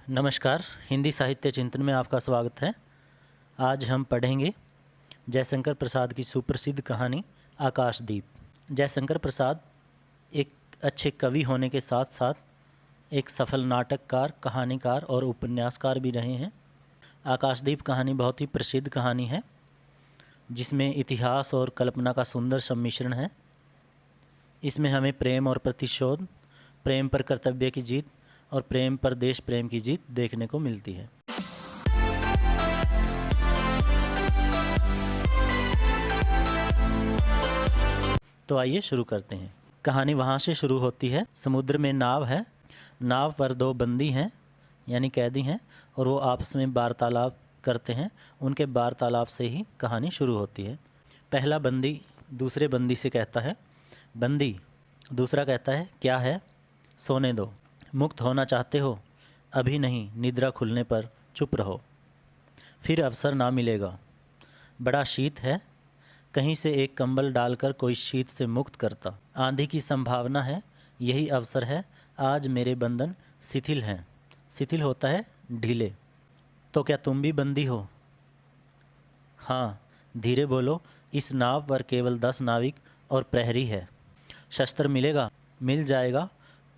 नमस्कार। हिंदी साहित्य चिंतन में आपका स्वागत है। आज हम पढ़ेंगे जयशंकर प्रसाद की सुप्रसिद्ध कहानी आकाशदीप। जयशंकर प्रसाद एक अच्छे कवि होने के साथ साथ एक सफल नाटककार, कहानीकार और उपन्यासकार भी रहे हैं। आकाशदीप कहानी बहुत ही प्रसिद्ध कहानी है जिसमें इतिहास और कल्पना का सुंदर सम्मिश्रण है। इसमें हमें प्रेम और प्रतिशोध, प्रेम पर कर्तव्य की जीत और प्रेम पर देश प्रेम की जीत देखने को मिलती है। तो आइए शुरू करते हैं। कहानी वहाँ से शुरू होती है। समुद्र में नाव है, नाव पर दो बंदी हैं यानी कैदी हैं और वो आपस में वार्तालाप करते हैं। उनके वार्तालाप से ही कहानी शुरू होती है। पहला बंदी दूसरे बंदी से कहता है, बंदी। दूसरा कहता है, क्या है? सोने दो। मुक्त होना चाहते हो? अभी नहीं, निद्रा खुलने पर चुप रहो, फिर अवसर ना मिलेगा। बड़ा शीत है, कहीं से एक कंबल डालकर कोई शीत से मुक्त करता। आंधी की संभावना है, यही अवसर है। आज मेरे बंधन शिथिल हैं। शिथिल होता है ढीले। तो क्या तुम भी बंदी हो? हाँ, धीरे बोलो। इस नाव पर केवल 10 नाविक और प्रहरी है। शस्त्र मिलेगा? मिल जाएगा।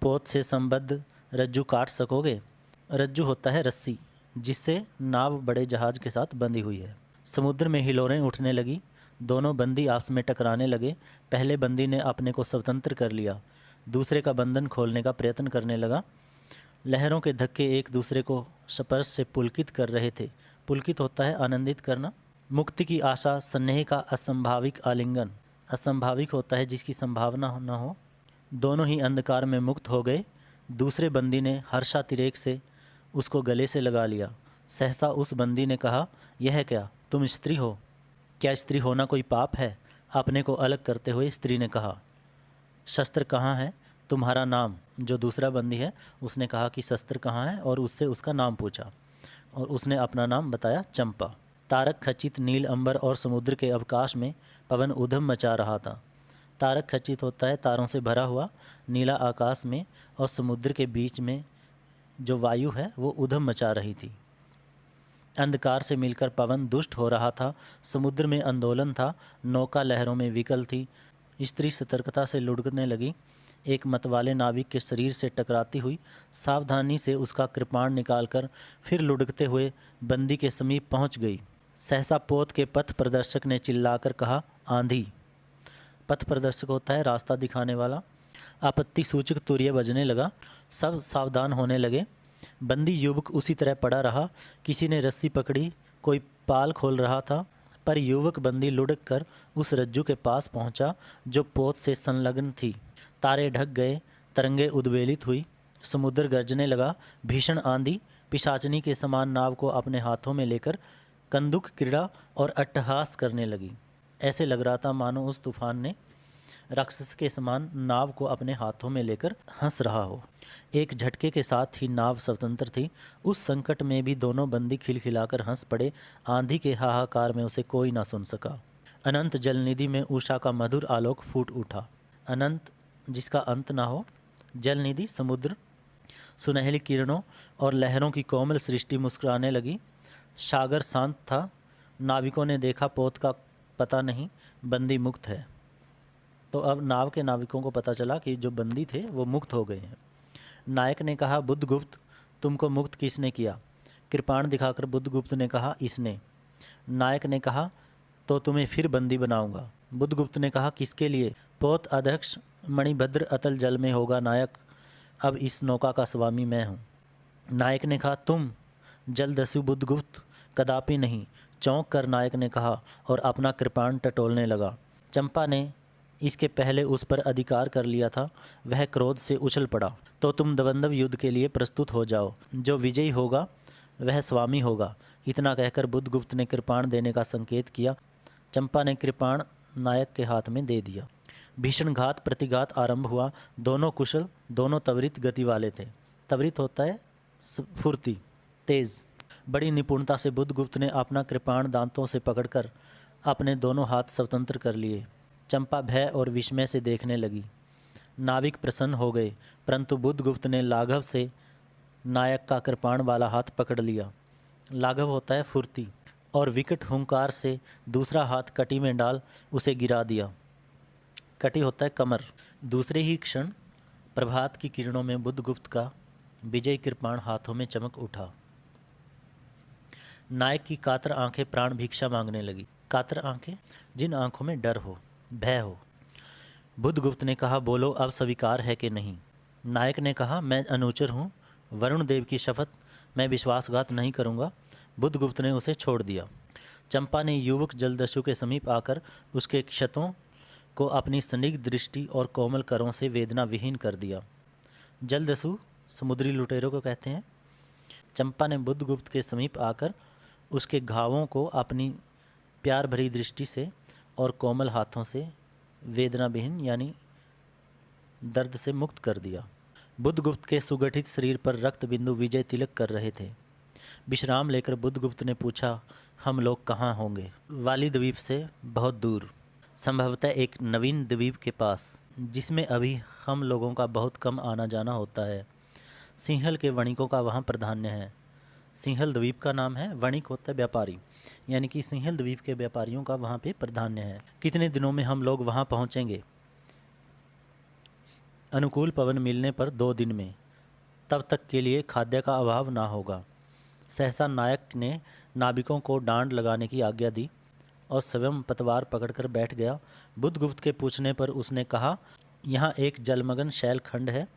पोत से संबद्ध रज्जू काट सकोगे? रज्जू होता है रस्सी जिससे नाव बड़े जहाज के साथ बंधी हुई है। समुद्र में हिलोरें उठने लगी। दोनों बंदी आपस में टकराने लगे। पहले बंदी ने अपने को स्वतंत्र कर लिया, दूसरे का बंधन खोलने का प्रयत्न करने लगा। लहरों के धक्के एक दूसरे को स्पर्श से पुलकित कर रहे थे। पुलकित होता है आनंदित करना। मुक्ति की आशा, स्नेह का असंभाविक आलिंगन। असंभाविक होता है जिसकी संभावना न हो। दोनों ही अंधकार में मुक्त हो गए। दूसरे बंदी ने हर्षातिरेक से उसको गले से लगा लिया। सहसा उस बंदी ने कहा, यह क्या, तुम स्त्री हो? क्या स्त्री होना कोई पाप है? अपने को अलग करते हुए स्त्री ने कहा, शस्त्र कहाँ है? तुम्हारा नाम? जो दूसरा बंदी है उसने कहा कि शस्त्र कहाँ है और उससे उसका नाम पूछा और उसने अपना नाम बताया, चंपा। तारक खचित नील अंबर और समुद्र के अवकाश में पवन उधम मचा रहा था। तारक खचित होता है तारों से भरा हुआ नीला आकाश में, और समुद्र के बीच में जो वायु है वो उधम मचा रही थी। अंधकार से मिलकर पवन दुष्ट हो रहा था। समुद्र में आंदोलन था, नौका लहरों में विकल थी। स्त्री सतर्कता से लुढ़कने लगी। एक मतवाले नाविक के शरीर से टकराती हुई सावधानी से उसका कृपाण निकालकर फिर लुढ़कते हुए बंदी के समीप पहुंच गई। सहसा पोत के पथ प्रदर्शक ने चिल्लाकर कहा, आंधी। पथ प्रदर्शक होता है रास्ता दिखाने वाला। आपत्ति सूचक तुरैया बजने लगा। सब सावधान होने लगे। बंदी युवक उसी तरह पड़ा रहा। किसी ने रस्सी पकड़ी, कोई पाल खोल रहा था, पर युवक बंदी लुढ़क कर उस रज्जू के पास पहुंचा जो पोत से संलग्न थी। तारे ढक गए, तरंगे उद्वेलित हुई, समुद्र गरजने लगा। भीषण आंधी पिशाचनी के समान नाव को अपने हाथों में लेकर कंदुक क्रीड़ा और अट्टहास करने लगी। ऐसे लग रहा था मानो उस तूफान ने राक्षस के समान नाव को अपने हाथों में लेकर हंस रहा हो। एक झटके के साथ ही नाव स्वतंत्र थी। उस संकट में भी दोनों बंदी खिलखिलाकर हंस पड़े। आंधी के हाहाकार में उसे कोई ना सुन सका। अनंत जलनिधि में उषा का मधुर आलोक फूट उठा। अनंत जिसका अंत ना हो, जलनिधि समुद्र, सुनहली किरणों और लहरों की कोमल सृष्टि मुस्कुराने लगी। सागर शांत था। नाविकों ने देखा पोत का पता नहीं, बंदी मुक्त है। तो अब नाव के नाविकों को पता चला कि जो बंदी थे वो मुक्त हो गए हैं। नायक ने कहा, बुद्धगुप्त, तुमको मुक्त किसने किया? कृपाण दिखाकर बुद्धगुप्त ने कहा, इसने। नायक ने कहा, तो तुम्हें फिर बंदी बनाऊंगा। बुद्धगुप्त ने कहा, किसके लिए? पोत अध्यक्ष मणिभद्र अतल जल में होगा नायक। अब इस नौका का स्वामी मैं हूँ। नायक ने कहा, तुम? जलदस्यु बुद्धगुप्त, कदापि नहीं। चौंक कर नायक ने कहा और अपना कृपाण टटोलने लगा। चंपा ने इसके पहले उस पर अधिकार कर लिया था। वह क्रोध से उछल पड़ा। तो तुम द्वंद्व युद्ध के लिए प्रस्तुत हो जाओ। जो विजयी होगा वह स्वामी होगा। इतना कहकर बुद्धगुप्त ने कृपाण देने का संकेत किया। चंपा ने कृपाण नायक के हाथ में दे दिया। भीषण घात प्रतिघात आरंभ हुआ। दोनों कुशल, दोनों त्वरित गति वाले थे। त्वरित होता है फुर्ती, तेज। बड़ी निपुणता से बुद्धगुप्त ने अपना कृपाण दांतों से पकड़कर अपने दोनों हाथ स्वतंत्र कर लिए। चंपा भय और विस्मय से देखने लगी। नाविक प्रसन्न हो गए, परंतु बुद्धगुप्त ने लाघव से नायक का कृपाण वाला हाथ पकड़ लिया। लाघव होता है फुर्ती, और विकट हुंकार से दूसरा हाथ कटी में डाल उसे गिरा दिया। कटी होता है कमर। दूसरे ही क्षण प्रभात की किरणों में बुद्धगुप्त का विजय कृपाण हाथों में चमक उठा। नायक की कातर आंखें प्राण भिक्षा मांगने लगी। कातर आंखें, जिन आंखों में डर हो, भय हो। बुद्धगुप्त ने कहा, बोलो अब स्वीकार है कि नहीं। नायक ने कहा, मैं अनुचर हूँ, वरुण देव की शपथ, मैं विश्वासघात नहीं करूँगा। बुद्धगुप्त ने उसे छोड़ दिया। चंपा ने युवक जलदस्यु के समीप आकर उसके क्षतों को अपनी स्निग्ध दृष्टि और कोमल करों से वेदना विहीन कर दिया। जलदस्यु समुद्री लुटेरों को कहते हैं। चंपा ने बुद्धगुप्त के समीप आकर उसके घावों को अपनी प्यार भरी दृष्टि से और कोमल हाथों से वेदना विहीन यानी दर्द से मुक्त कर दिया। बुद्धगुप्त के सुगठित शरीर पर रक्त बिंदु विजय तिलक कर रहे थे। विश्राम लेकर बुद्धगुप्त ने पूछा, हम लोग कहाँ होंगे? वाली द्वीप से बहुत दूर, संभवतः एक नवीन द्वीप के पास, जिसमें अभी हम लोगों का बहुत कम आना जाना होता है। सिंहल के वणिकों का वहाँ प्राधान्य है। सिंहल द्वीप का नाम है, वणिक होता है व्यापारी, यानी कि सिंहल द्वीप के व्यापारियों का वहाँ पे प्राधान्य है। कितने दिनों में हम लोग वहाँ पहुँचेंगे? अनुकूल पवन मिलने पर 2 दिन में, तब तक के लिए खाद्य का अभाव ना होगा। सहसा नायक ने नाविकों को डांड लगाने की आज्ञा दी और स्वयं पतवार पकड़कर बैठ गया। बुद्धगुप्त के पूछने पर उसने कहा, यहाँ एक जलमग्न शैल खंड है,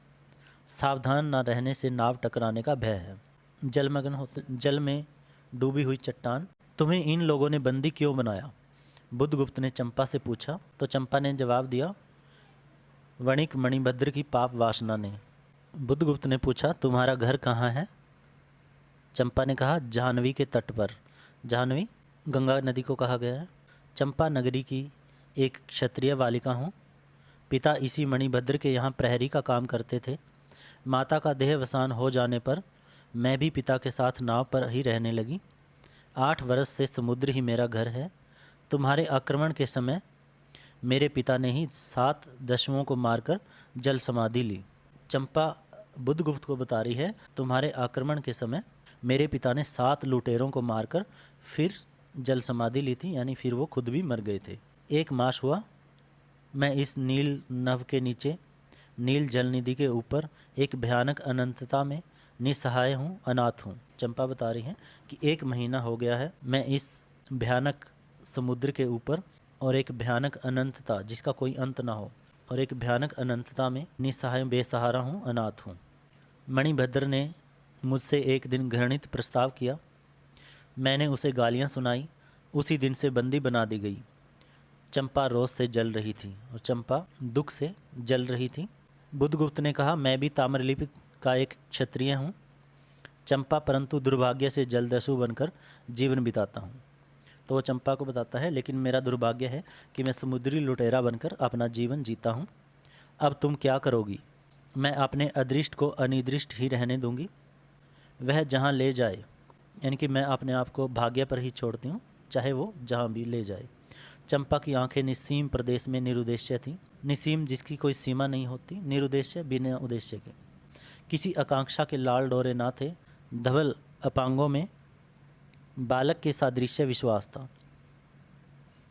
सावधान न रहने से नाव टकराने का भय है। जलमग्न होते जल में डूबी हुई चट्टान। तुम्हें इन लोगों ने बंदी क्यों बनाया? बुद्धगुप्त ने चंपा से पूछा। तो चंपा ने जवाब दिया, वणिक मणिभद्र की पाप वासना ने। बुद्धगुप्त ने पूछा, तुम्हारा घर कहाँ है? चंपा ने कहा, जाह्नवी के तट पर। जाह्नवी गंगा नदी को कहा गया है। चंपा नगरी की एक क्षत्रिय बालिका हूँ। पिता इसी मणिभद्र के यहाँ प्रहरी का काम करते थे। माता का देहावसान हो जाने पर मैं भी पिता के साथ नाव पर ही रहने लगी। 8 वर्ष से समुद्र ही मेरा घर है। तुम्हारे आक्रमण के समय मेरे पिता ने ही 7 दस्युओं को मारकर जल समाधि ली। चंपा बुद्धगुप्त को बता रही है, तुम्हारे आक्रमण के समय मेरे पिता ने 7 लुटेरों को मारकर फिर जल समाधि ली थी, यानी फिर वो खुद भी मर गए थे। 1 मास हुआ मैं इस नील नभ के नीचे, नील जल निधि के ऊपर एक भयानक अनंतता में निसहाय हूँ, अनाथ हूँ। चंपा बता रही हैं कि 1 महीना हो गया है मैं इस भयानक समुद्र के ऊपर और एक भयानक अनंतता जिसका कोई अंत ना हो, और एक भयानक अनंतता में निसहाय बेसहारा हूँ, अनाथ हूँ। मणिभद्र ने मुझसे एक दिन घृणित प्रस्ताव किया। मैंने उसे गालियाँ सुनाई। उसी दिन से बंदी बना दी गई। चंपा रोष से जल रही थी और चंपा दुख से जल रही थी। बुद्धगुप्त ने कहा, मैं भी ताम्रलिप्ति का एक क्षत्रिय हूँ चंपा, परंतु दुर्भाग्य से जलदस्यु बनकर जीवन बिताता हूँ। तो वो चंपा को बताता है, लेकिन मेरा दुर्भाग्य है कि मैं समुद्री लुटेरा बनकर अपना जीवन जीता हूँ। अब तुम क्या करोगी? मैं अपने अदृष्ट को अनिदृष्ट ही रहने दूंगी। वह जहाँ ले जाए, यानी कि मैं अपने आप को भाग्य पर ही छोड़ती हूँ, चाहे वो जहाँ भी ले जाए। चंपा की आंखें निस्सीम प्रदेश में निरुद्देश्य थीं। निस्सीम जिसकी कोई सीमा नहीं होती, निरुद्देश्य बिना उद्देश्य के। किसी आकांक्षा के लाल डोरे ना थे। धवल अपांगों में बालक के सादृश्य विश्वास था,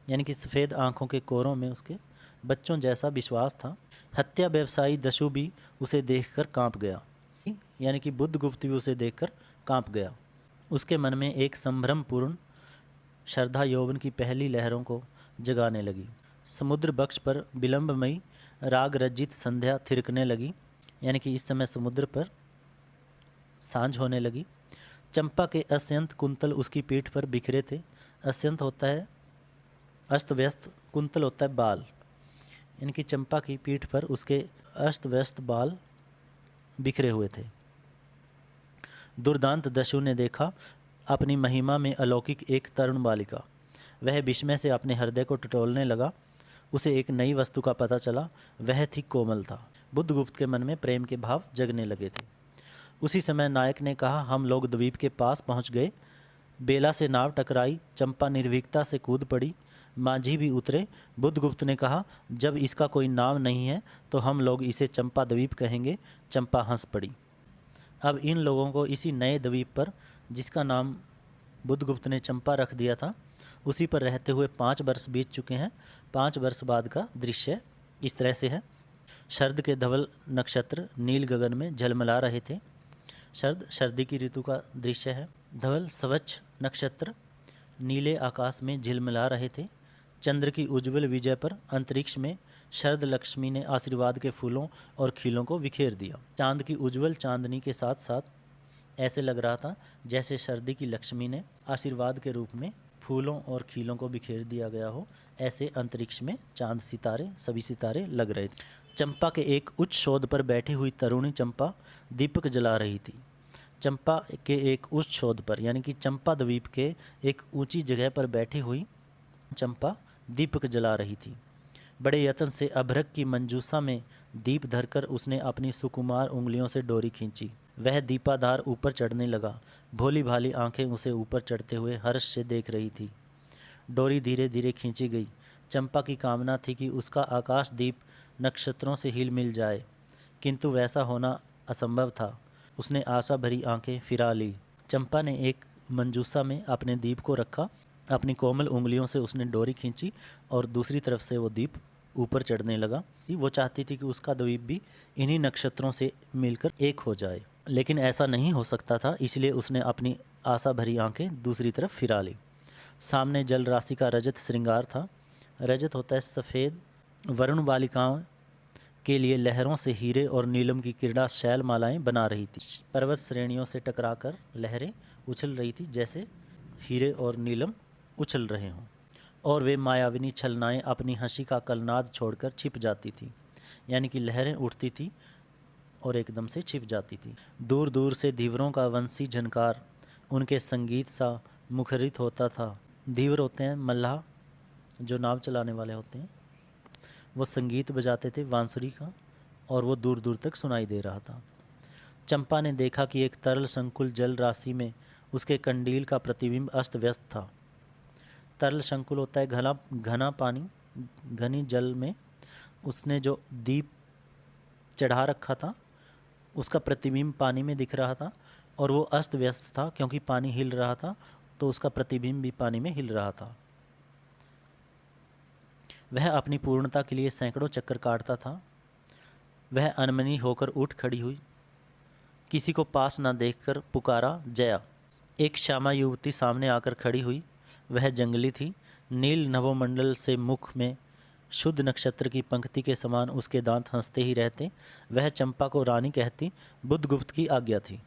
यानी कि सफ़ेद आंखों के कोरों में उसके बच्चों जैसा विश्वास था। हत्या व्यवसायी दस्यु भी उसे देखकर कांप गया, यानी कि बुद्धगुप्त भी उसे देखकर कांप गया। उसके मन में एक संभ्रमपूर्ण श्रद्धा यौवन की पहली लहरों को जगाने लगी। समुद्र बक्ष पर विलंबमयी राग रजित संध्या थिरकने लगी, यानी कि इस समय समुद्र पर सांझ होने लगी। चंपा के अत्यंत कुंतल उसकी पीठ पर बिखरे थे। अत्यंत होता है अस्त व्यस्त, कुंतल होता है बाल, यानी कि चंपा की पीठ पर उसके अस्त व्यस्त बाल बिखरे हुए थे। दुर्दांत दस्यु ने देखा अपनी महिमा में अलौकिक एक तरुण बालिका। वह विस्मय से अपने हृदय को टटोलने लगा। उसे एक नई वस्तु का पता चला, वह थी कोमलता। बुद्धगुप्त के मन में प्रेम के भाव जगने लगे थे। उसी समय नायक ने कहा, हम लोग द्वीप के पास पहुंच गए। बेला से नाव टकराई। चंपा निर्भीकता से कूद पड़ी। माझी भी उतरे। बुद्धगुप्त ने कहा, जब इसका कोई नाम नहीं है तो हम लोग इसे चंपा द्वीप कहेंगे। चंपा हंस पड़ी। अब इन लोगों को इसी नए द्वीप पर, जिसका नाम बुद्धगुप्त ने चंपा रख दिया था, उसी पर रहते हुए 5 वर्ष बीत चुके हैं। 5 वर्ष बाद का दृश्य इस तरह से है। शरद के धवल नक्षत्र नील गगन में झलमला रहे थे। सर्दी की ऋतु का दृश्य है। धवल स्वच्छ नक्षत्र नीले आकाश में झिलमिला रहे थे। चंद्र की उज्ज्वल विजय पर अंतरिक्ष में शरद लक्ष्मी ने आशीर्वाद के फूलों और खीलों को बिखेर दिया। चांद की उज्ज्वल चांदनी के साथ साथ ऐसे लग रहा था जैसे सर्दी की लक्ष्मी ने आशीर्वाद के रूप में फूलों और खीलों को बिखेर दिया गया हो। ऐसे अंतरिक्ष में चांद सितारे, सभी सितारे लग रहे थे। चंपा के एक उच्च शोध पर बैठी हुई तरुणी चंपा दीपक जला रही थी। चंपा के एक उच्च शोध पर, यानी कि चंपा द्वीप के एक ऊंची जगह पर बैठी हुई चंपा दीपक जला रही थी। बड़े यत्न से अभ्रक की मंजूसा में दीप धरकर उसने अपनी सुकुमार उंगलियों से डोरी खींची। वह दीपाधार ऊपर चढ़ने लगा। भोली भाली आंखें उसे ऊपर चढ़ते हुए हर्ष से देख रही थी। डोरी धीरे धीरे खींची गई। चंपा की कामना थी कि उसका आकाश दीप नक्षत्रों से हिल मिल जाए, किंतु वैसा होना असंभव था। उसने आशा भरी आंखें फिरा ली। चंपा ने एक मंजूसा में अपने दीप को रखा। अपनी कोमल उंगलियों से उसने डोरी खींची और दूसरी तरफ से वो दीप ऊपर चढ़ने लगा। वो चाहती थी कि उसका द्वीप भी इन्हीं नक्षत्रों से मिलकर एक हो जाए, लेकिन ऐसा नहीं हो सकता था। इसलिए उसने अपनी आशा भरी आंखें दूसरी तरफ फिरा ली। सामने जल राशि का रजत श्रृंगार था। रजत होता है सफ़ेद। वरुण बालिकाओं के लिए लहरों से हीरे और नीलम की किरणा शैल मालाएं बना रही थी। पर्वत श्रेणियों से टकराकर लहरें उछल रही थी, जैसे हीरे और नीलम उछल रहे हों, और वे मायाविनी छलनाएं अपनी हंसी का कलनाद छोड़कर छिप जाती थी। यानी कि लहरें उठती थी और एकदम से छिप जाती थी। दूर दूर से धीवरों का वंशी झनकार उनके संगीत सा मुखरित होता था। धीवर होते हैं मल्लाह, जो नाव चलाने वाले होते हैं। वो संगीत बजाते थे बांसुरी का, और वो दूर दूर तक सुनाई दे रहा था। चंपा ने देखा कि एक तरल संकुल जल राशि में उसके कंडील का प्रतिबिंब अस्त व्यस्त था। तरल संकुल होता है घना पानी। घनी जल में उसने जो दीप चढ़ा रखा था उसका प्रतिबिंब पानी में दिख रहा था, और वो अस्त व्यस्त था क्योंकि पानी हिल रहा था, तो उसका प्रतिबिंब भी पानी में हिल रहा था। वह अपनी पूर्णता के लिए सैकड़ों चक्कर काटता था। वह अनमनी होकर उठ खड़ी हुई। किसी को पास न देखकर पुकारा, जया। एक श्यामा युवती सामने आकर खड़ी हुई। वह जंगली थी। नील नभोमंडल से मुख में शुद्ध नक्षत्र की पंक्ति के समान उसके दांत हंसते ही रहते। वह चंपा को रानी कहती। बुद्धगुप्त की आज्ञा थी।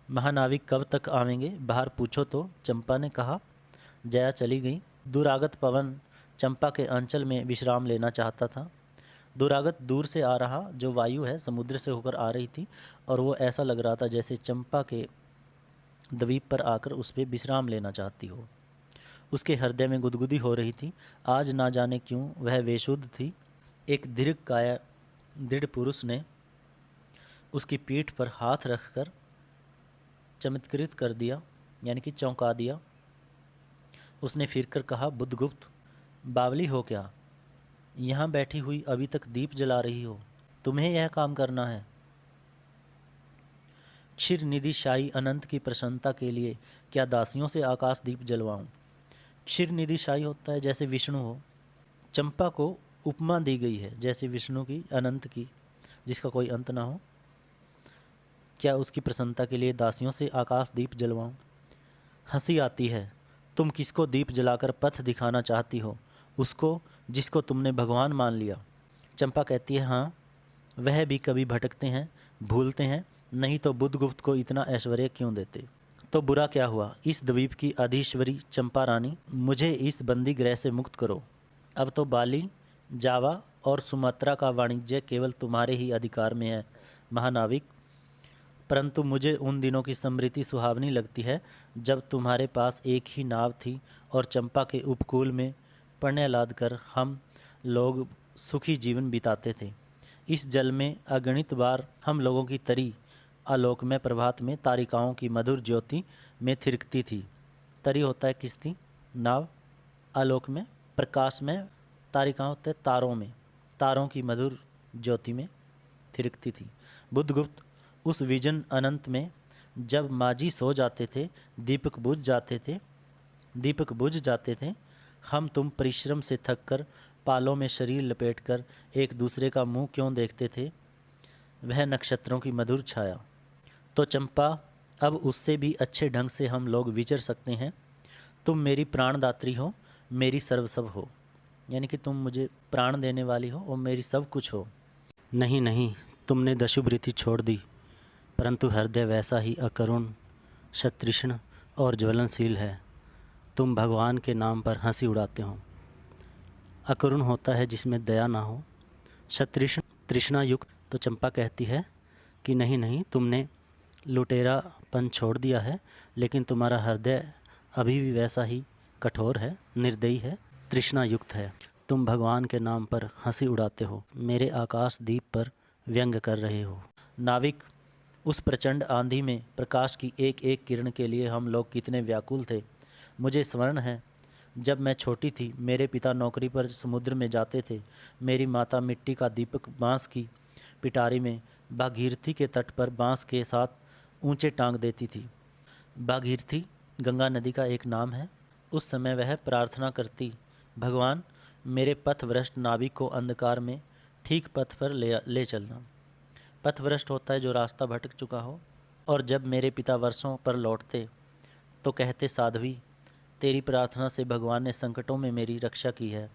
महानाविक कब तक आवेंगे, बाहर पूछो तो, चंपा ने कहा। जया चली गई। दुरागत पवन चंपा के अंचल में विश्राम लेना चाहता था। दुरागत दूर से आ रहा, जो वायु है, समुद्र से होकर आ रही थी, और वो ऐसा लग रहा था जैसे चंपा के द्वीप पर आकर उस पर विश्राम लेना चाहती हो। उसके हृदय में गुदगुदी हो रही थी। आज ना जाने क्यों वह बेसुध थी। एक दीर्घकाय दृढ़ पुरुष ने उसकी पीठ पर हाथ रखकर चमत्कृत कर दिया, यानी कि चौंका दिया। उसने फिरकर कहा, बुद्धगुप्त, बावली हो क्या? यहाँ बैठी हुई अभी तक दीप जला रही हो। तुम्हें यह काम करना है? क्षीर निधि शाही अनंत की प्रसन्नता के लिए क्या दासियों से आकाश दीप जलवाऊं? क्षीर निधि शाही होता है जैसे विष्णु हो। चंपा को उपमा दी गई है जैसे विष्णु की, अनंत की, जिसका कोई अंत ना हो। क्या उसकी प्रसन्नता के लिए दासियों से आकाश दीप जलवाऊं? हंसी आती है। तुम किसको दीप जलाकर पथ दिखाना चाहती हो? उसको जिसको तुमने भगवान मान लिया। चंपा कहती है, हाँ, वह भी कभी भटकते हैं, भूलते हैं, नहीं तो बुद्धगुप्त को इतना ऐश्वर्य क्यों देते? तो बुरा क्या हुआ? इस द्वीप की अधीश्वरी चंपा रानी, मुझे इस बंदी गृह से मुक्त करो। अब तो बाली, जावा और सुमात्रा का वाणिज्य केवल तुम्हारे ही अधिकार में है महानाविक। परंतु मुझे उन दिनों की स्मृति सुहावनी लगती है जब तुम्हारे पास एक ही नाव थी और चंपा के उपकूल में पण्य लाद कर हम लोग सुखी जीवन बिताते थे। इस जल में अगणित बार हम लोगों की तरी आलोक में प्रभात में तारिकाओं की मधुर ज्योति में थिरकती थी। तरी होता है किश्ती, नाव। आलोक में, प्रकाश में, तारिका होते तारों में, तारों की मधुर ज्योति में थिरकती थी। बुद्धगुप्त, उस विजन अनंत में जब माजी सो जाते थे, दीपक बुझ जाते थे, हम तुम परिश्रम से थककर पालों में शरीर लपेटकर एक दूसरे का मुंह क्यों देखते थे, वह नक्षत्रों की मधुर छाया। तो चंपा, अब उससे भी अच्छे ढंग से हम लोग विचर सकते हैं। तुम मेरी प्राणदात्री हो, मेरी सर्वस्व हो, यानी कि तुम मुझे प्राण देने वाली हो और मेरी सब कुछ हो। नहीं नहीं, तुमने दशुभृति छोड़ दी, परंतु हृदय वैसा ही अकरुण, शतृष्ण और ज्वलनशील है। तुम भगवान के नाम पर हंसी उड़ाते हो। अकरुण होता है जिसमें दया ना हो, शतृष्ण तृष्णा युक्त। तो चंपा कहती है कि नहीं नहीं, तुमने लुटेरापन छोड़ दिया है, लेकिन तुम्हारा हृदय अभी भी वैसा ही कठोर है, निर्दयी है, तृष्णा युक्त है। तुम भगवान के नाम पर हंसी उड़ाते हो, मेरे आकाश दीप पर व्यंग कर रहे हो। नाविक, उस प्रचंड आंधी में प्रकाश की एक एक किरण के लिए हम लोग कितने व्याकुल थे। मुझे स्मरण है, जब मैं छोटी थी, मेरे पिता नौकरी पर समुद्र में जाते थे। मेरी माता मिट्टी का दीपक बांस की पिटारी में भागीरथी के तट पर बांस के साथ ऊंचे टांग देती थी। भागीरथी गंगा नदी का एक नाम है। उस समय वह प्रार्थना करती, भगवान, मेरे पथभ्रष्ट नाविक को अंधकार में ठीक पथ पर ले चलना। पथभ्रष्ट होता है जो रास्ता भटक चुका हो। और जब मेरे पिता वर्षों पर लौटते तो कहते, साध्वी, तेरी प्रार्थना से भगवान ने संकटों में मेरी रक्षा की है।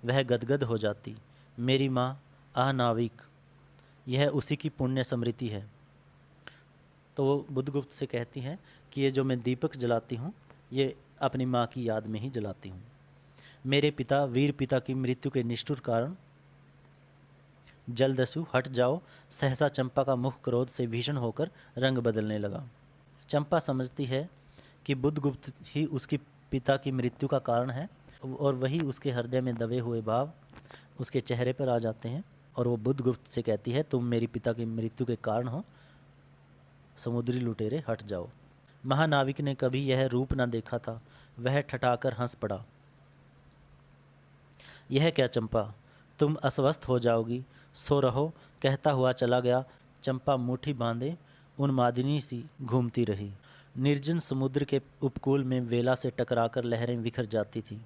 वह गदगद हो जाती। मेरी माँ, आह नाविक, यह उसी की पुण्य स्मृति है। तो वो बुद्धगुप्त से कहती हैं कि ये जो मैं दीपक जलाती हूँ, ये अपनी माँ की याद में ही जलाती हूँ। मेरे पिता, वीर पिता की मृत्यु के निष्ठुर कारण, जलदस्यु, हट जाओ। सहसा चंपा का मुख क्रोध से भीषण होकर रंग बदलने लगा। चंपा समझती है कि बुद्धगुप्त ही उसकी पिता की मृत्यु का कारण है और वही उसके हृदय में दबे हुए भाव उसके चेहरे पर आ जाते हैं। और वो बुद्धगुप्त से कहती है, तुम मेरी पिता की मृत्यु के कारण हो, समुद्री लुटेरे हट जाओ। महानाविक ने कभी यह रूप न देखा था। वह ठठाकर हंस पड़ा। यह क्या चंपा, तुम अस्वस्थ हो जाओगी, सो रहो, कहता हुआ चला गया। चंपा मुट्ठी बांधे उन्मादिनी सी घूमती रही। निर्जन समुद्र के उपकूल में वेला से टकराकर लहरें बिखर जाती थी।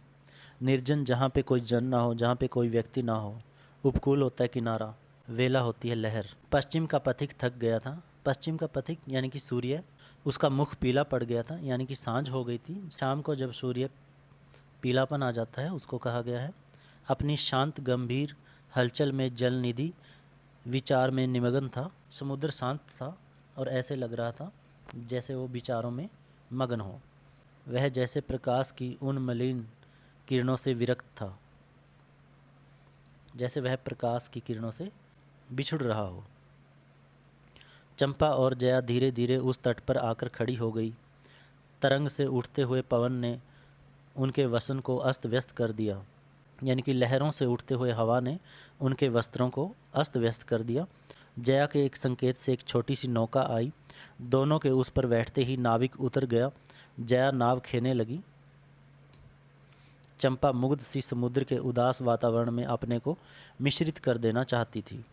निर्जन, जहाँ पे कोई जन ना हो, जहाँ पे कोई व्यक्ति ना हो। उपकूल होता है किनारा, वेला होती है लहर। पश्चिम का पथिक थक गया था। पश्चिम का पथिक यानी कि सूर्य, उसका मुख पीला पड़ गया था, यानी कि सांझ हो गई थी। शाम को जब सूर्य पीलापन आ जाता है, उसको कहा गया है। अपनी शांत गंभीर हलचल में जल निधि विचार में निमग्न था। समुद्र शांत था और ऐसे लग रहा था जैसे वो विचारों में मगन हो। वह जैसे प्रकाश की उन मलिन किरणों से विरक्त था, जैसे वह प्रकाश की किरणों से बिछुड़ रहा हो। चंपा और जया धीरे धीरे उस तट पर आकर खड़ी हो गई। तरंग से उठते हुए पवन ने उनके वसन को अस्त व्यस्त कर दिया, यानी कि लहरों से उठते हुए हवा ने उनके वस्त्रों को अस्त व्यस्त कर दिया। जया के एक संकेत से एक छोटी सी नौका आई। दोनों के उस पर बैठते ही नाविक उतर गया। जया नाव खेने लगी। चंपा मुग्ध सी समुद्र के उदास वातावरण में अपने को मिश्रित कर देना चाहती थी।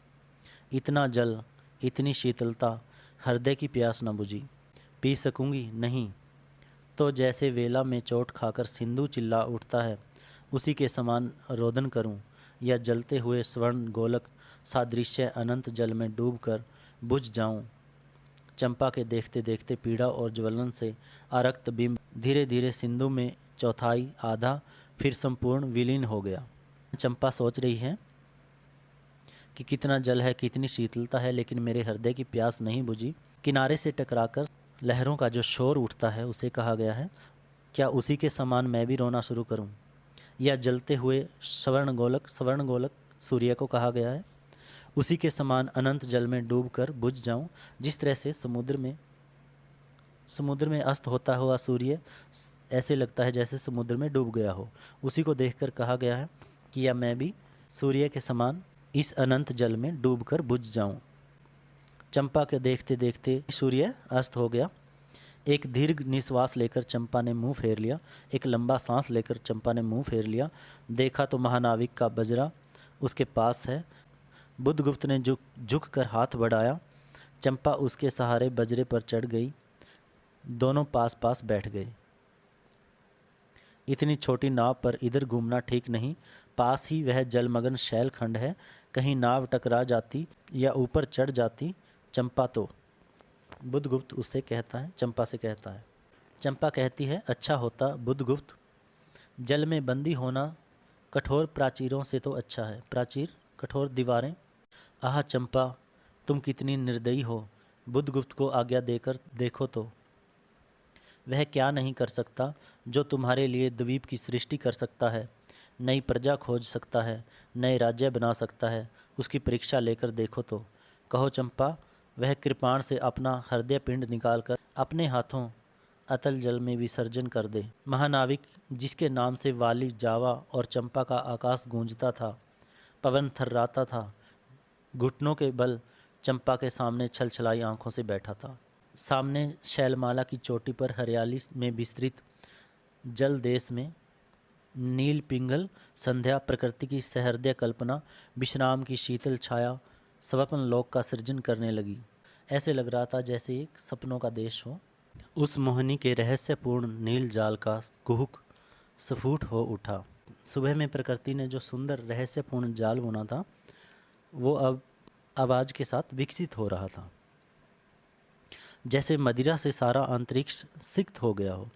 इतना जल, इतनी शीतलता, हृदय की प्यास न बुझी। पी सकूंगी? नहीं। तो जैसे वेला में चोट खाकर सिंधु चिल्ला उठता है, उसी के समान रोदन करूं, या जलते हुए स्वर्ण गोलक सादृश्य अनंत जल में डूबकर बुझ जाऊं। चंपा के देखते देखते पीड़ा और ज्वलन से आरक्त बिंब धीरे धीरे सिंधु में चौथाई, आधा, फिर संपूर्ण विलीन हो गया। चंपा सोच रही है कि कितना जल है, कितनी शीतलता है, लेकिन मेरे हृदय की प्यास नहीं बुझी। किनारे से टकराकर लहरों का जो शोर उठता है, उसे कहा गया है, क्या उसी के समान मैं भी रोना शुरू करूं? या जलते हुए स्वर्ण गोलक सूर्य को कहा गया है, उसी के समान अनंत जल में डूबकर बुझ जाऊं। जिस तरह से समुद्र में अस्त होता हुआ सूर्य ऐसे लगता है जैसे समुद्र में डूब गया हो, उसी को देखकर कहा गया है कि या मैं भी सूर्य के समान इस अनंत जल में डूबकर बुझ जाऊं। चंपा के देखते देखते सूर्य अस्त हो गया। एक दीर्घ निश्वास लेकर चंपा ने मुंह फेर लिया। एक लंबा सांस लेकर चंपा ने मुंह फेर लिया। देखा तो महानाविक का बजरा उसके पास है। बुद्धगुप्त ने झुक कर हाथ बढ़ाया। चंपा उसके सहारे बजरे पर चढ़ गई। दोनों पास पास बैठ गए। इतनी छोटी नाव पर इधर घूमना ठीक नहीं। पास ही वह जलमग्न शैलखंड है। कहीं नाव टकरा जाती या ऊपर चढ़ जाती चंपा तो। बुद्धगुप्त उससे कहता है, चंपा से कहता है। चंपा कहती है, अच्छा होता बुद्धगुप्त, जल में बंदी होना कठोर प्राचीरों से तो अच्छा है। प्राचीर, कठोर दीवारें। आह चंपा, तुम कितनी निर्दयी हो। बुद्धगुप्त को आज्ञा देकर देखो तो। वह क्या नहीं कर सकता जो तुम्हारे लिए द्वीप की सृष्टि कर सकता है, नई प्रजा खोज सकता है, नए राज्य बना सकता है। उसकी परीक्षा लेकर देखो तो। कहो चंपा, वह कृपाण से अपना हृदय पिंड निकालकर अपने हाथों अतल जल में विसर्जन कर दे। महानाविक जिसके नाम से वाली, जावा और चंपा का आकाश गूंजता था, पवन थर्राता था, घुटनों के बल चंपा के सामने छलछलाई आंखों से बैठा था। सामने शैलमाला की चोटी पर हरियाली में विस्तृत जल देश में नील पिंगल संध्या, प्रकृति की सहृदय कल्पना, विश्राम की शीतल छाया स्वप्न लोक का सृजन करने लगी। ऐसे लग रहा था जैसे एक सपनों का देश हो। उस मोहिनी के रहस्यपूर्ण नील जाल का कुहुक स्फुट हो उठा। सुबह में प्रकृति ने जो सुंदर रहस्यपूर्ण जाल बुना था वो अब आवाज़ के साथ विकसित हो रहा था। जैसे मदिरा से सारा अंतरिक्ष सिक्त हो गया हो,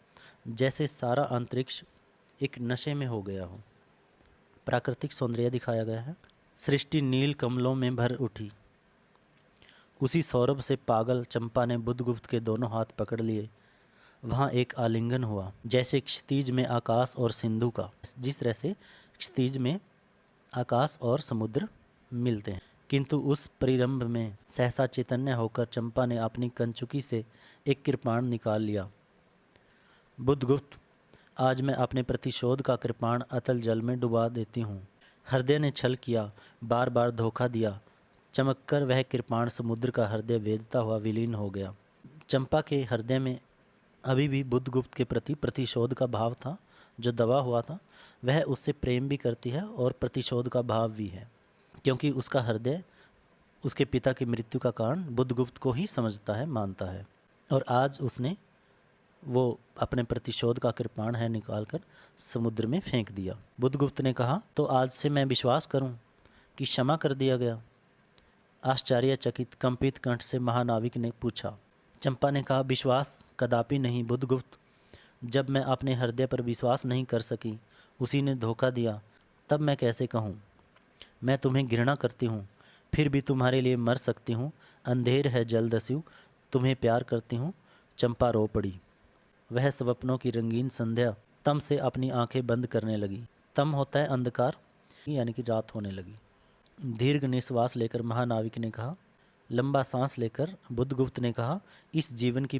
जैसे सारा अंतरिक्ष एक नशे में हो गया हो। प्राकृतिक सौंदर्य दिखाया गया है। सृष्टि नील कमलों में भर उठी। उसी सौरभ से पागल चंपा ने बुद्धगुप्त के दोनों हाथ पकड़ लिए। वहाँ एक आलिंगन हुआ, जैसे क्षितिज में आकाश और सिंधु का। जिस तरह से क्षितिज में आकाश और समुद्र मिलते हैं, किंतु उस परिरंभ में सहसा चैतन्य होकर चंपा ने अपनी कंचुकी से एक कृपाण निकाल लिया। बुद्धगुप्त, आज मैं अपने प्रतिशोध का कृपाण अतल जल में डुबा देती हूँ। हृदय ने छल किया, बार बार धोखा दिया। चमककर वह कृपाण समुद्र का हृदय वेदता हुआ विलीन हो गया। चंपा के हृदय में अभी भी बुद्धगुप्त के प्रति प्रतिशोध का भाव था जो दबा हुआ था। वह उससे प्रेम भी करती है और प्रतिशोध का भाव भी है, क्योंकि उसका हृदय उसके पिता की मृत्यु का कारण बुद्धगुप्त को ही समझता है, मानता है। और आज उसने वो अपने प्रतिशोध का कृपाण है निकालकर समुद्र में फेंक दिया। बुद्धगुप्त ने कहा, तो आज से मैं विश्वास करूं कि क्षमा कर दिया गया? आश्चर्यचकित कंपित कंठ से महानाविक ने पूछा। चंपा ने कहा, विश्वास कदापि नहीं बुद्धगुप्त। जब मैं अपने हृदय पर विश्वास नहीं कर सकी, उसी ने धोखा दिया, तब मैं कैसे कहूँ? मैं तुम्हें घृणा करती हूँ, फिर भी तुम्हारे लिए मर सकती हूँ। अंधेर है जलदस्यु, तुम्हें प्यार करती हूँ। चंपा रो पड़ी। वह स्वप्नों की रंगीन संध्या तम से अपनी आंखें बंद करने लगी। तम होता है अंधकार, यानी कि रात होने लगी। दीर्घ निश्वास लेकर महानाविक ने कहा, लंबा सांस लेकर बुद्धगुप्त ने कहा, इस जीवन की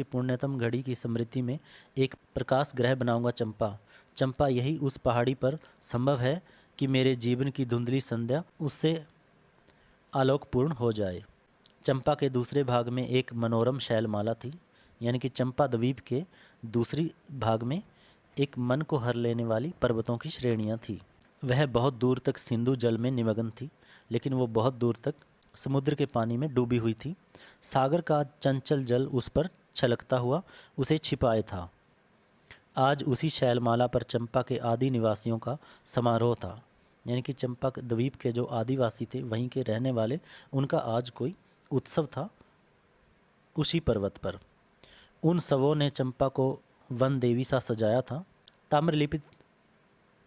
पुण्यतम घड़ी की स्मृति में एक प्रकाश ग्रह बनाऊंगा चंपा। चंपा, यही उस पहाड़ी पर संभव है कि मेरे जीवन की धुंधली संध्या उससे आलोकपूर्ण हो जाए। चंपा के दूसरे भाग में एक मनोरम शैलमाला थी, यानी कि चंपा द्वीप के दूसरी भाग में एक मन को हर लेने वाली पर्वतों की श्रेणियाँ थी। वह बहुत दूर तक सिंधु जल में निमग्न थी, लेकिन वो बहुत दूर तक समुद्र के पानी में डूबी हुई थी। सागर का चंचल जल उस पर छलकता हुआ उसे छिपाए था। आज उसी शैलमाला पर चंपा के आदि निवासियों का समारोह था, यानी कि चंपा द्वीप के जो आदिवासी थे, वहीं के रहने वाले, उनका आज कोई उत्सव था उसी पर्वत पर। उन सबों ने चंपा को वन देवी सा सजाया था। ताम्रलिप्त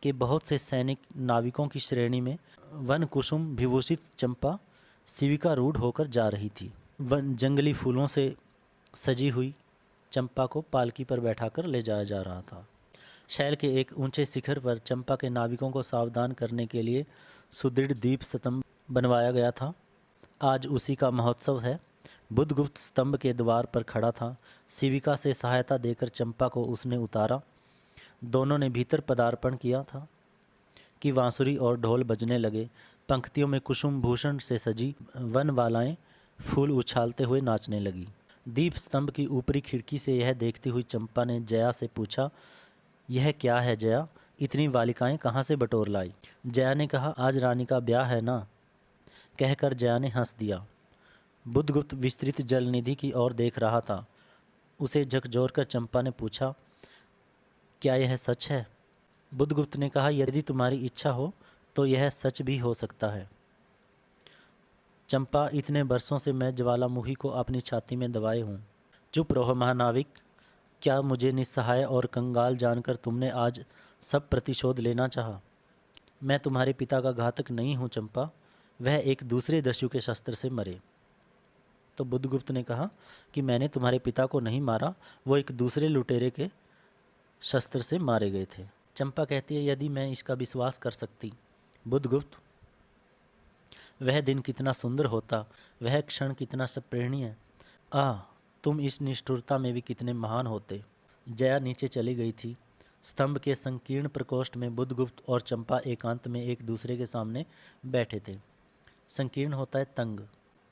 के बहुत से सैनिक नाविकों की श्रेणी में वन कुसुम विभूषित चंपा शिविका रूढ़ होकर जा रही थी। वन जंगली फूलों से सजी हुई चंपा को पालकी पर बैठाकर ले जाया जा रहा था। शैल के एक ऊंचे शिखर पर चंपा के नाविकों को सावधान करने के लिए सुदृढ़ दीप स्तंभ बनवाया गया था। आज उसी का महोत्सव है। बुद्धगुप्त स्तंभ के द्वार पर खड़ा था। शिविका से सहायता देकर चंपा को उसने उतारा। दोनों ने भीतर पदार्पण किया था कि बांसुरी और ढोल बजने लगे। पंक्तियों में कुसुम भूषण से सजी वनवालाएं फूल उछालते हुए नाचने लगी। दीप स्तंभ की ऊपरी खिड़की से यह देखती हुई चंपा ने जया से पूछा, यह क्या है जया? इतनी बालिकाएं कहाँ से बटोर लाई? जया ने कहा, आज रानी का ब्याह है ना। कहकर जया ने हंस दिया। बुद्धगुप्त विस्तृत जल निधि की ओर देख रहा था। उसे झकझोर कर चंपा ने पूछा, क्या यह सच है? बुद्धगुप्त ने कहा, यदि तुम्हारी इच्छा हो तो यह सच भी हो सकता है। चंपा, इतने बरसों से मैं ज्वालामुखी को अपनी छाती में दबाए हूँ। चुप रहो महानाविक। क्या मुझे निस्सहाय और कंगाल जानकर तुमने आज सब प्रतिशोध लेना चाहा? मैं तुम्हारे पिता का घातक नहीं हूँ चंपा। वह एक दूसरे दस्यु के शस्त्र से मरे। तो बुद्धगुप्त ने कहा कि मैंने तुम्हारे पिता को नहीं मारा, वो एक दूसरे लुटेरे के शस्त्र से मारे गए थे। चंपा कहती है, यदि मैं इसका विश्वास कर सकती बुद्धगुप्त, वह दिन कितना सुंदर होता, वह क्षण कितना सप्रेरणीय। आह, तुम इस निष्ठुरता में भी कितने महान होते। जया नीचे चली गई थी। स्तंभ के संकीर्ण प्रकोष्ठ में बुद्धगुप्त और चंपा एकांत में एक दूसरे के सामने बैठे थे। संकीर्ण होता है तंग।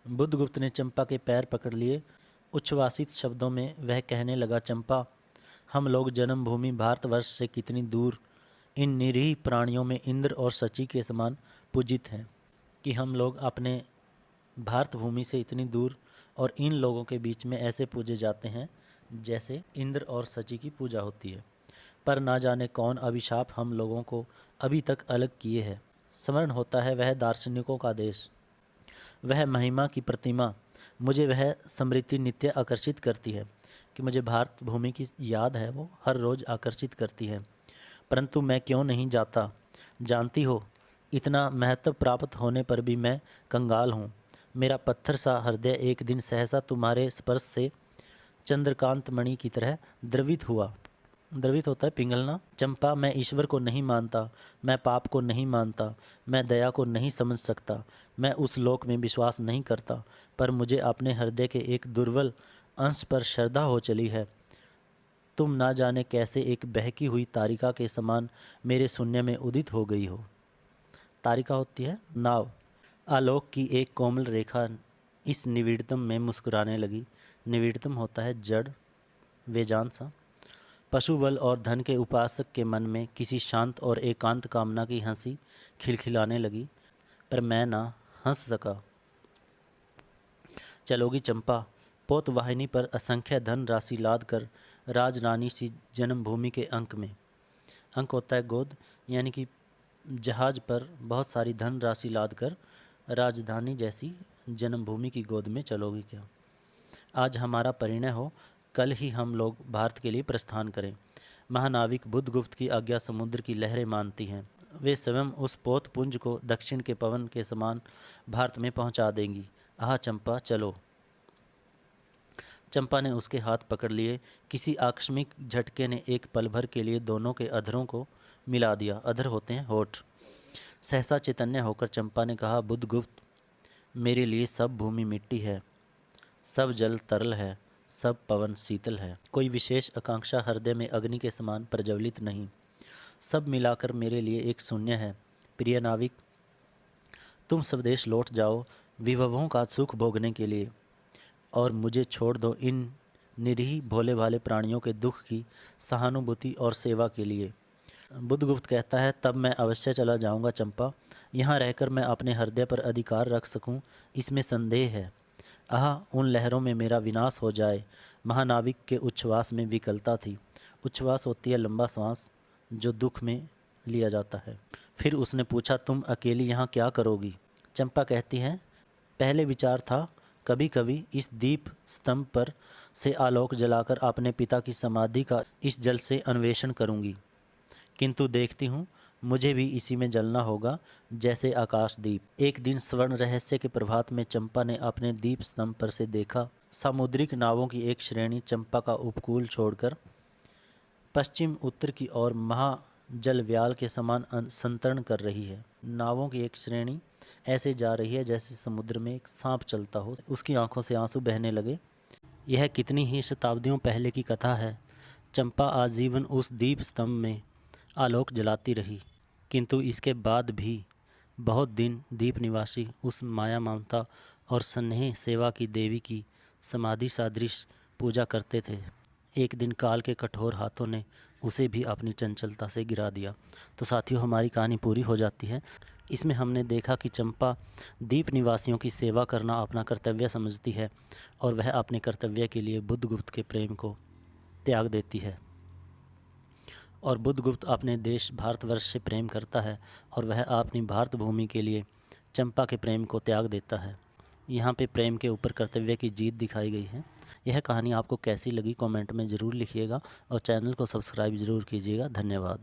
बुद्धगुप्त ने चंपा के पैर पकड़ लिए। उच्छ्वासित शब्दों में वह कहने लगा, चंपा, हम लोग जन्मभूमि भारतवर्ष से कितनी दूर इन निरीह प्राणियों में इंद्र और शची के समान पूजित हैं कि हम लोग अपने भारत भूमि से इतनी दूर और इन लोगों के बीच में ऐसे पूजे जाते हैं जैसे इंद्र और शची की पूजा होती है। पर ना जाने कौन अभिशाप हम लोगों को अभी तक अलग किए है। स्मरण होता है वह दार्शनिकों का देश, वह महिमा की प्रतिमा। मुझे वह स्मृति नित्य आकर्षित करती है कि मुझे भारत भूमि की याद है, वो हर रोज़ आकर्षित करती है। परंतु मैं क्यों नहीं जाता? जानती हो, इतना महत्व प्राप्त होने पर भी मैं कंगाल हूँ। मेरा पत्थर सा हृदय एक दिन सहसा तुम्हारे स्पर्श से चंद्रकांत मणि की तरह द्रवित हुआ। द्रवित होता है पिघलना। चंपा, मैं ईश्वर को नहीं मानता, मैं पाप को नहीं मानता, मैं दया को नहीं समझ सकता, मैं उस लोक में विश्वास नहीं करता, पर मुझे अपने हृदय के एक दुर्बल अंश पर श्रद्धा हो चली है। तुम ना जाने कैसे एक बहकी हुई तारिका के समान मेरे शून्य में उदित हो गई हो। तारिका होती है नाव। आलोक की एक कोमल रेखा इस निविड़तम में मुस्कुराने लगी। निविड़तम होता है जड़, वेजान सा। पशुबल और धन के उपासक के मन में किसी शांत और एकांत कामना की हंसी खिलखिलाने लगी, पर मैं ना हंस सका। चलोगी चंपा, पोत वाहिनी पर असंख्य धन राशि लाद कर राजरानी सी जन्मभूमि के अंक में, अंक होता है गोद, यानी कि जहाज पर बहुत सारी धन राशि लाद कर राजधानी जैसी जन्मभूमि की गोद में चलोगी क्या? आज हमारा परिणय हो, कल ही हम लोग भारत के लिए प्रस्थान करें। महानाविक बुद्धगुप्त की आज्ञा समुद्र की लहरें मानती हैं। वे स्वयं उस पोत पुंज को दक्षिण के पवन के समान भारत में पहुंचा देंगी। आह चंपा, चलो। चंपा ने उसके हाथ पकड़ लिए। किसी आकस्मिक झटके ने एक पल भर के लिए दोनों के अधरों को मिला दिया। अधर होते हैं होठ। सहसा चैतन्य होकर चंपा ने कहा, बुद्धगुप्त, मेरे लिए सब भूमि मिट्टी है, सब जल तरल है, सब पवन शीतल है। कोई विशेष आकांक्षा हृदय में अग्नि के समान प्रज्वलित नहीं। सब मिलाकर मेरे लिए एक शून्य है। प्रिय नाविक, तुम स्वदेश लौट जाओ विभवों का सुख भोगने के लिए, और मुझे छोड़ दो इन निरीह भोले भाले प्राणियों के दुख की सहानुभूति और सेवा के लिए। बुद्धगुप्त कहता है, तब मैं अवश्य चला जाऊंगा चंपा। यहाँ रहकर मैं अपने हृदय पर अधिकार रख सकूं, इसमें संदेह है। आह, उन लहरों में मेरा विनाश हो जाए। महानाविक के उच्छ्वास में विकलता थी। उच्छ्वास होती है लंबा सांस जो दुख में लिया जाता है। फिर उसने पूछा, तुम अकेली यहाँ क्या करोगी? चंपा कहती है, पहले विचार था कभी कभी इस दीप स्तंभ पर से आलोक जलाकर अपने पिता की समाधि का इस जल से अन्वेषण करूंगी, किंतु देखती हूँ मुझे भी इसी में जलना होगा जैसे आकाशदीप। एक दिन स्वर्ण रहस्य के प्रभात में चंपा ने अपने दीप स्तंभ पर से देखा, सामुद्रिक नावों की एक श्रेणी चंपा का उपकूल छोड़कर पश्चिम उत्तर की ओर महाजलव्याल के समान संतरण कर रही है। नावों की एक श्रेणी ऐसे जा रही है जैसे समुद्र में एक सांप चलता हो। उसकी आंखों से आंसू बहने लगे। यह कितनी ही शताब्दियों पहले की कथा है। चंपा आजीवन उस दीप स्तंभ में आलोक जलाती रही, किंतु इसके बाद भी बहुत दिन दीप निवासी उस माया ममता और स्नेह सेवा की देवी की समाधि सदृश पूजा करते थे। एक दिन काल के कठोर हाथों ने उसे भी अपनी चंचलता से गिरा दिया। तो साथियों, हमारी कहानी पूरी हो जाती है। इसमें हमने देखा कि चंपा द्वीप निवासियों की सेवा करना अपना कर्तव्य समझती है और वह अपने कर्तव्य के लिए बुद्धगुप्त के प्रेम को त्याग देती है। और बुद्धगुप्त अपने देश भारतवर्ष से प्रेम करता है और वह अपनी भारत भूमि के लिए चंपा के प्रेम को त्याग देता है। यहाँ पे प्रेम के ऊपर कर्तव्य की जीत दिखाई गई है। यह कहानी आपको कैसी लगी कमेंट में ज़रूर लिखिएगा और चैनल को सब्सक्राइब ज़रूर कीजिएगा। धन्यवाद।